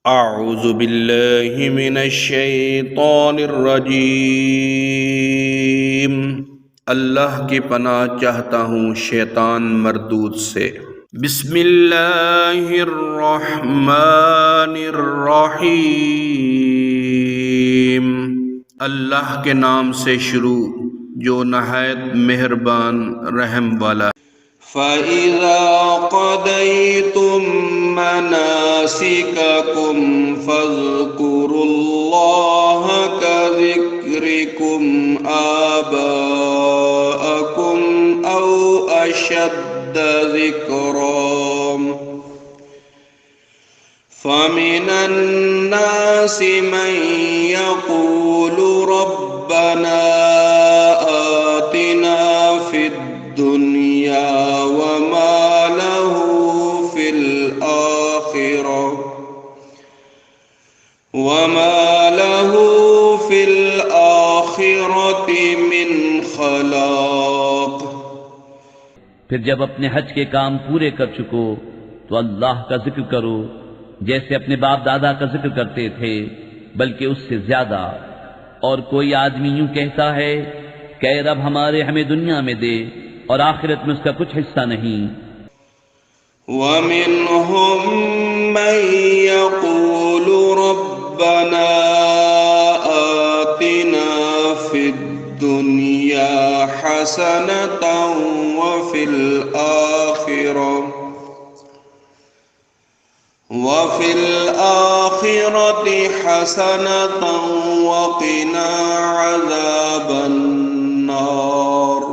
اعوذ باللہ من الشیطان الرجیم۔ اللہ کی پناہ چاہتا ہوں شیطان مردود سے۔ بسم اللہ الرحمن الرحیم۔ اللہ کے نام سے شروع جو نہایت مہربان رحم والا۔ فَإِذَا قَضَيْتُم مَّنَاسِكَكُمْ فَاذْكُرُوا اللَّهَ كَذِكْرِكُمْ آبَاءَكُمْ أَوْ أَشَدَّ ذِكْرًا فَمِنَ النَّاسِ مَن يَقُولُ رَبَّنَا آتِنَا فِي الدُّنْيَا وَمَا لَهُ فِي الْآخِرَةِ مِنْ خَلَاقٍ۔ پھر جب اپنے حج کے کام پورے کر چکو تو اللہ کا ذکر کرو جیسے اپنے باپ دادا کا ذکر کرتے تھے، بلکہ اس سے زیادہ۔ اور کوئی آدمی یوں کہتا ہے کہ اے رب ہمیں دنیا میں دے اور آخرت میں اس کا کچھ حصہ نہیں۔ وَمِنْهُمْ مَن يَقُولُ رَبَّنَا آتِنَا فِي الدُّنْيَا حَسَنَةً وَفِي الْآخِرَةِ حَسَنَةً وَقِنَا عَذَابَ النَّارِ۔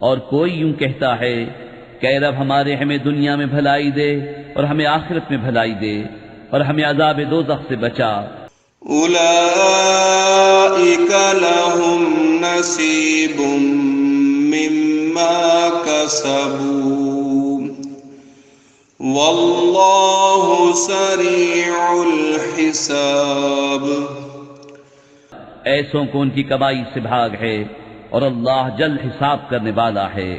اور کوئی یوں کہتا ہے کہ اے رب ہمیں دنیا میں بھلائی دے اور ہمیں آخرت میں بھلائی دے اور ہمیں عذاب دوزخ سے بچا۔ اولئک لهم نصیب مما کسبوا واللہ سریع الحساب۔ ایسوں کو ان کی کمائی سے بھاگ ہے اور اللہ جلد حساب کرنے والا ہے۔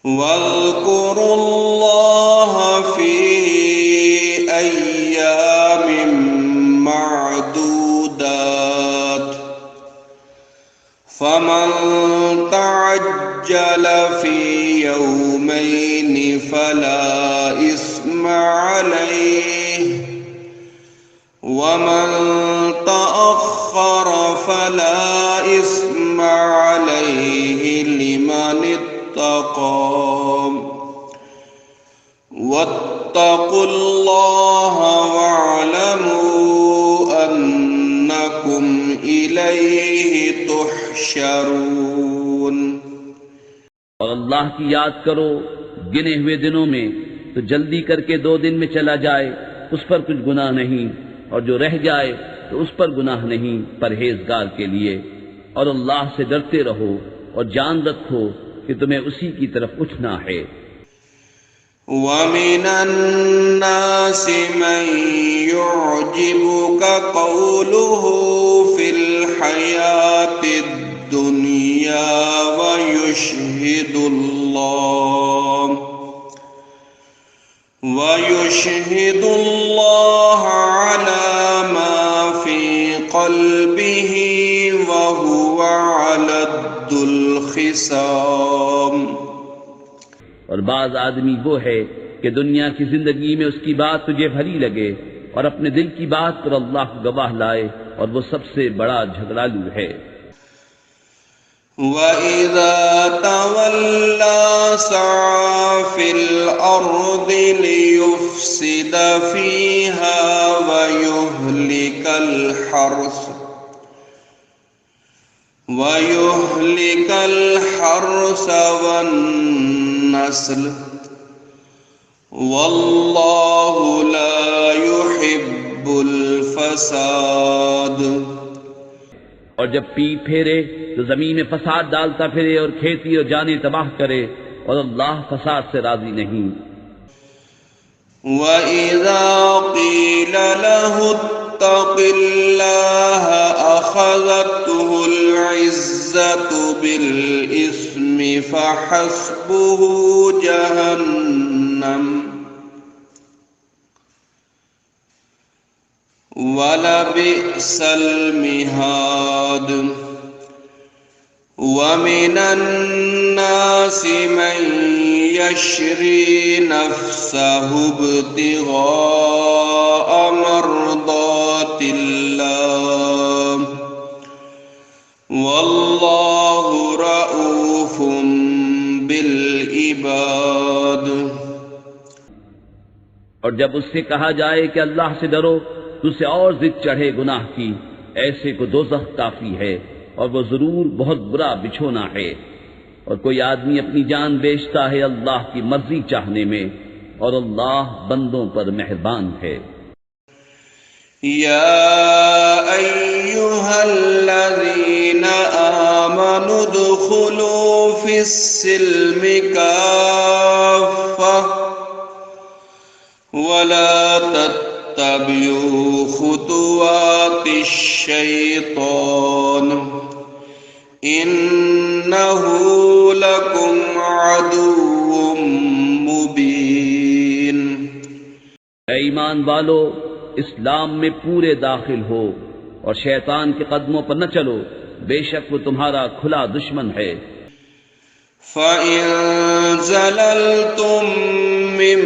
وَاذْكُرُوا اللَّهَ فِي أَيَّامٍ مَّعْدُودَاتٍ فَمَن تَعَجَّلَ فِي يَوْمَيْنِ فَلَا إِثْمَ عَلَيْهِ وَمَن تَأَخَّرَ فَلَا إِثْمَ عَلَيْهِ لِمَنِ واتقوا اللہ واعلموا انکم الیہ تحشرون۔ اور اللہ کی یاد کرو گنے ہوئے دنوں میں تو جلدی کر کے 2 دن میں چلا جائے اس پر کچھ گناہ نہیں، اور جو رہ جائے تو اس پر گناہ نہیں پرہیزگار کے لیے۔ اور اللہ سے ڈرتے رہو اور جان رکھو کہ تمہیں اسی کی طرف اٹھنا ہے۔ وَمِنَ النَّاسِ مَن يُعْجِبُكَ قَوْلُهُ فِي الْحَيَاةِ الدُّنْيَا وَيُشْهِدُ اللَّهَ عَلَى مَا فِي قَلْبِهِ وَهُوَ عَلَدُّ الْخِصَامِ۔ اور بعض آدمی وہ ہے کہ دنیا کی زندگی میں اس کی بات تجھے بھلی لگے اور اپنے دل کی بات پر اللہ کو گواہ لائے، اور وہ سب سے بڑا جھگڑالو ہے۔ وَإِذَا تَوَلَّى سَعَىٰ فِي الْأَرْضِ لِيُفْسِدَ فِيهَا وَيُهْلِكَ الْحَرْثَ وَالنَّسْلَ وَاللَّهُ لَا يُحِبُّ الْفَسَادَ۔ اور جب پیٹ پھیرے تو زمین میں فساد ڈالتا پھرے اور کھیتی اور جانیں تباہ کرے، اور اللہ فساد سے راضی نہیں۔ وَإِذَا قِيلَ لَهُ اتَّقِ اللَّهَ أَخَذَتْهُ الْعِزَّةُ بِالْإِثْمِ فَحَسْبُهُ جَهَنَّمُ وَلَبِئْسَ الْمِهَادُ وَمِنَ النَّاسِ مَن يَشْرِي نَفْسَهُ ابْتِغَاءَ مَرْضَاتِ اللَّهِ وَاللَّهُ رَءُوفٌ بِالْعِبَادِ۔ اور جب اس سے کہا جائے کہ اللہ سے ڈرو تو اسے اور ضد چڑھے گناہ کی، ایسے کو دوزخ کافی ہے اور وہ ضرور بہت برا بچھونا ہے۔ اور کوئی آدمی اپنی جان بیچتا ہے اللہ کی مرضی چاہنے میں، اور اللہ بندوں پر مہربان ہے۔ یا ایہا الذین آمنوا ادخلوا فی السلم کافہ ولا تتبعوا خطوات الشیطان انہ لکم عدو مبین۔ اے ایمان والو، اسلام میں پورے داخل ہو اور شیطان کے قدموں پر نہ چلو، بے شک وہ تمہارا کھلا دشمن ہے۔ فَإِن زَلَلْتُم مِّن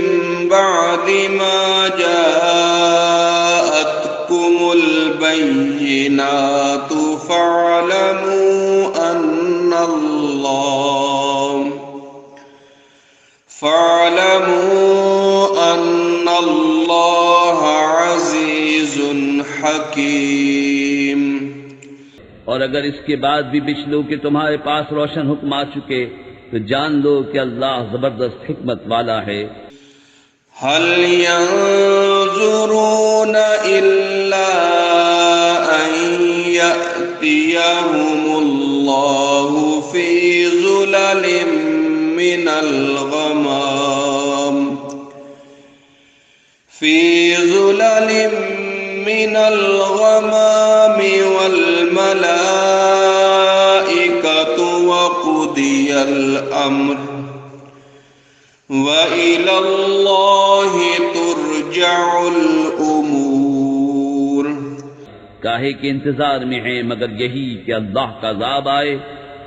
بَعْدِ مَا جَاءَتْكُمُ الْبَيِّنَاتُ فَاعْلَمُوا أَنَّ اللَّهَ عَزِيزٌ حَكِيمٌ۔ اور اگر اس کے بعد بھی بچ لو کہ تمہارے پاس روشن حکم آ چکے تو جان لو کہ اللہ زبردست حکمت والا ہے۔ هل ينظرون إلا أن يأتيهم الله في ظلل من الغمام والملائكة وقضي الأمر وَإِلَى اللَّهِ تُرْجَعُ الْأُمُورُ۔ کاہے کے انتظار میں ہیں مگر یہی کہ اللہ کا عذاب آئے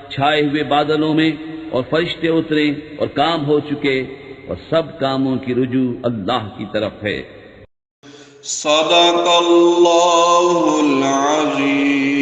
چھائے ہوئے بادلوں میں، اور فرشتے اتریں اور کام ہو چکے، اور سب کاموں کی رجوع اللہ کی طرف ہے۔ صدق اللہ العظیم۔